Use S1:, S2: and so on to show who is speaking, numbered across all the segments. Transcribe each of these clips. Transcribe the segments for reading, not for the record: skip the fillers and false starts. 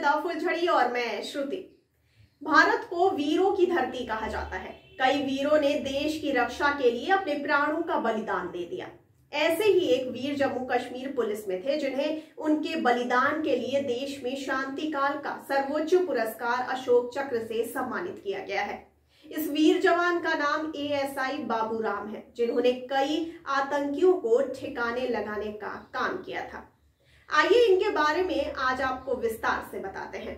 S1: निकिता फुलझड़ी और मैं श्रुति। भारत को वीरों की धरती कहा जाता है। कई वीरों ने देश की रक्षा के लिए अपने प्राणों का बलिदान दे दिया। ऐसे ही एक वीर जम्मू कश्मीर पुलिस में थे जिन्हें उनके बलिदान के लिए देश में शांति काल का सर्वोच्च पुरस्कार अशोक चक्र से सम्मानित किया गया है। इस वीर जवान का नाम एएसआई बाबू राम है, जिन्होंने कई आतंकियों को ठिकाने लगाने का काम किया था। आइए इनके बारे में आज आपको विस्तार से बताते हैं।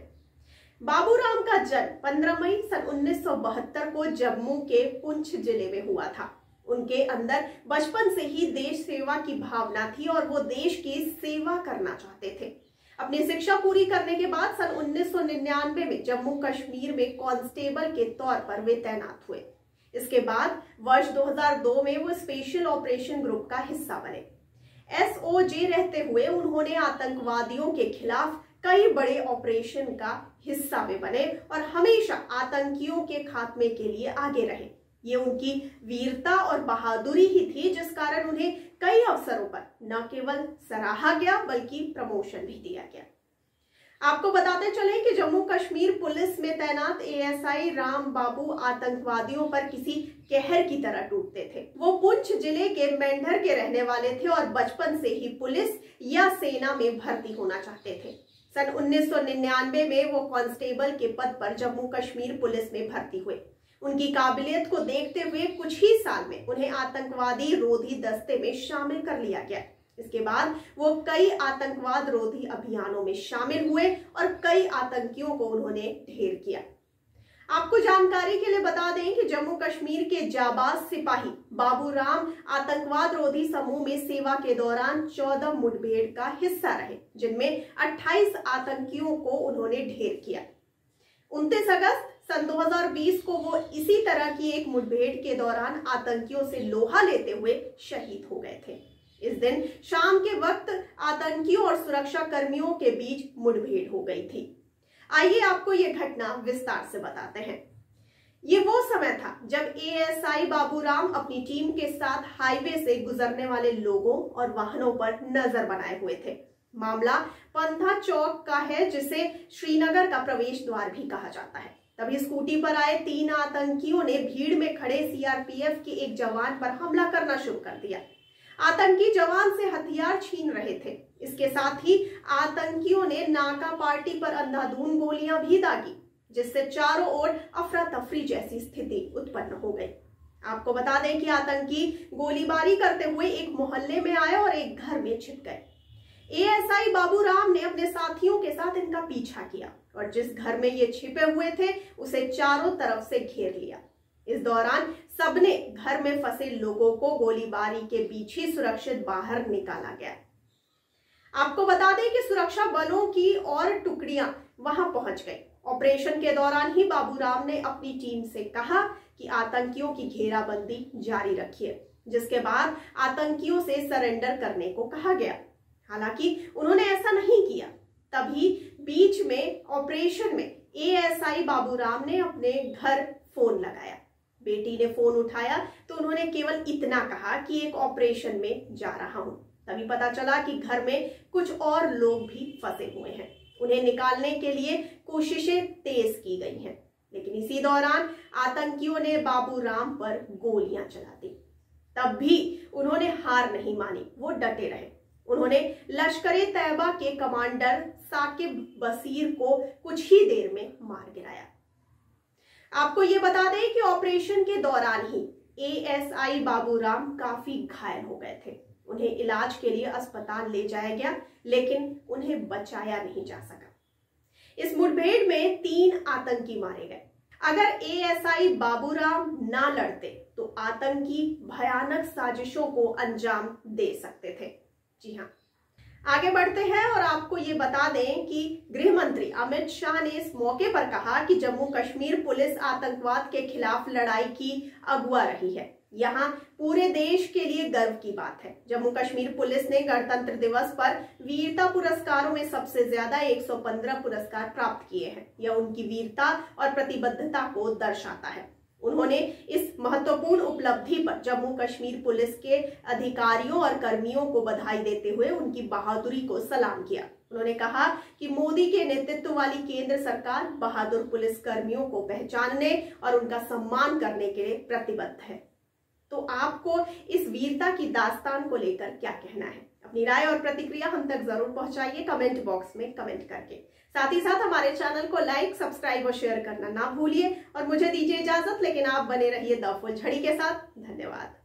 S1: बाबू राम का जन्म 15 मई सन 1972 को जम्मू के पुंछ जिले में हुआ था। उनके अंदर बचपन से ही देश सेवा की भावना थी और वो देश की सेवा करना चाहते थे। अपनी शिक्षा पूरी करने के बाद सन 1999 में जम्मू कश्मीर में कांस्टेबल के तौर पर वे तैनात हुए। इसके बाद वर्ष 2002 में वो स्पेशल ऑपरेशन ग्रुप का हिस्सा बने। एसओजी रहते हुए उन्होंने आतंकवादियों के खिलाफ कई बड़े ऑपरेशन का हिस्सा में बने और हमेशा आतंकियों के खात्मे के लिए आगे रहे। ये उनकी वीरता और बहादुरी ही थी जिस कारण उन्हें कई अवसरों पर न केवल सराहा गया बल्कि प्रमोशन भी दिया गया। आपको बताते चले कि जम्मू कश्मीर पुलिस में तैनात एएसआई राम बाबू आतंकवादियों पर किसी कहर की तरह टूटते थे। वो पुंछ जिले के मेंढर के रहने वाले थे और बचपन से ही पुलिस या सेना में भर्ती होना चाहते थे। सन 1999 में वो कांस्टेबल के पद पर जम्मू कश्मीर पुलिस में भर्ती हुए। उनकी काबिलियत को देखते हुए कुछ ही साल में उन्हें आतंकवादी रोधी दस्ते में शामिल कर लिया गया। इसके बाद वो कई आतंकवाद रोधी अभियानों में शामिल हुए और कई आतंकियों को उन्होंने ढेर किया। आपको जानकारी के लिए बता दें कि जम्मू कश्मीर के जाबाज सिपाही बाबू राम आतंकवाद रोधी समूह में सेवा के दौरान 14 मुठभेड़ का हिस्सा रहे, जिनमें 28 आतंकियों को उन्होंने ढेर किया। 29 अगस्त सन 2020 को वो इसी तरह की एक मुठभेड़ के दौरान आतंकियों से लोहा लेते हुए शहीद हो गए थे। इस दिन शाम के वक्त आतंकियों और सुरक्षा कर्मियों के बीच मुठभेड़ हो गई थी। आइए आपको ये घटना विस्तार से बताते हैं। ये वो समय था जब एएसआई बाबू राम अपनी टीम के साथ हाईवे से गुजरने वाले लोगों और वाहनों पर नजर बनाए हुए थे। मामला पंथा चौक का है, जिसे श्रीनगर का प्रवेश द्वार भी कहा जाता है। तभी स्कूटी पर आए 3 आतंकियों ने भीड़ में खड़े सीआरपीएफ के एक जवान पर हमला करना शुरू कर दिया। आतंकी जवान से हथियार छीन रहे थे। इसके साथ ही आतंकियों ने नाका पार्टी पर अंधाधुंध गोलियां भी दागी, जिससे चारों ओर अफरा तफरी जैसी स्थिति उत्पन्न हो गई। आपको बता दें कि आतंकी गोलीबारी करते हुए एक मोहल्ले में आए और एक घर में छिप गए। एएसआई बाबू राम ने अपने साथियों के साथ इनका पीछा किया और जिस घर में ये छिपे हुए थे उसे चारों तरफ से घेर लिया। इस दौरान सबने घर में फंसे लोगों को गोलीबारी के बीच ही सुरक्षित बाहर निकाला गया। आपको बता दें कि सुरक्षा बलों की और टुकड़ियां वहां पहुंच गई। ऑपरेशन के दौरान ही बाबू राम ने अपनी टीम से कहा कि आतंकियों की घेराबंदी जारी रखिए, जिसके बाद आतंकियों से सरेंडर करने को कहा गया। हालांकि उन्होंने ऐसा नहीं किया। तभी बीच में ऑपरेशन में एएसआई बाबू राम ने अपने घर फोन लगाया। बेटी ने फोन उठाया तो उन्होंने केवल इतना कहा कि एक ऑपरेशन में जा रहा हूं। तभी पता चला कि घर में कुछ और लोग भी फंसे हुए हैं। उन्हें निकालने के लिए कोशिशें तेज की गई हैं, लेकिन इसी दौरान आतंकियों ने बाबू राम पर गोलियां चला दी। तब भी उन्होंने हार नहीं मानी, वो डटे रहे। उन्होंने लश्कर-ए तैयबा के कमांडर साकिब बशीर को कुछ ही देर में मार गिराया। आपको ये बता दें कि ऑपरेशन के दौरान ही एएसआई बाबू राम काफी घायल हो गए थे। उन्हें इलाज के लिए अस्पताल ले जाया गया, लेकिन उन्हें बचाया नहीं जा सका। इस मुठभेड़ में 3 आतंकी मारे गए। अगर एएसआई बाबू राम ना लड़ते तो आतंकी भयानक साजिशों को अंजाम दे सकते थे। जी हाँ, आगे बढ़ते हैं और आपको ये बता दें कि गृह मंत्री अमित शाह ने इस मौके पर कहा कि जम्मू कश्मीर पुलिस आतंकवाद के खिलाफ लड़ाई की अगुवा रही है। यहाँ पूरे देश के लिए गर्व की बात है। जम्मू कश्मीर पुलिस ने गणतंत्र दिवस पर वीरता पुरस्कारों में सबसे ज्यादा 115 पुरस्कार प्राप्त किए हैं। यह उनकी वीरता और प्रतिबद्धता को दर्शाता है। उन्होंने इस महत्वपूर्ण उपलब्धि पर जम्मू कश्मीर पुलिस के अधिकारियों और कर्मियों को बधाई देते हुए उनकी बहादुरी को सलाम किया। उन्होंने कहा कि मोदी के नेतृत्व वाली केंद्र सरकार बहादुर पुलिस कर्मियों को पहचानने और उनका सम्मान करने के लिए प्रतिबद्ध है। तो आपको इस वीरता की दास्तान को लेकर क्या कहना है? अपनी राय और प्रतिक्रिया हम तक जरूर पहुंचाइए कमेंट बॉक्स में कमेंट करके। साथ ही साथ हमारे चैनल को लाइक, सब्सक्राइब और शेयर करना ना भूलिए और मुझे दीजिए इजाजत, लेकिन आप बने रहिए द फुलझड़ी के साथ। धन्यवाद।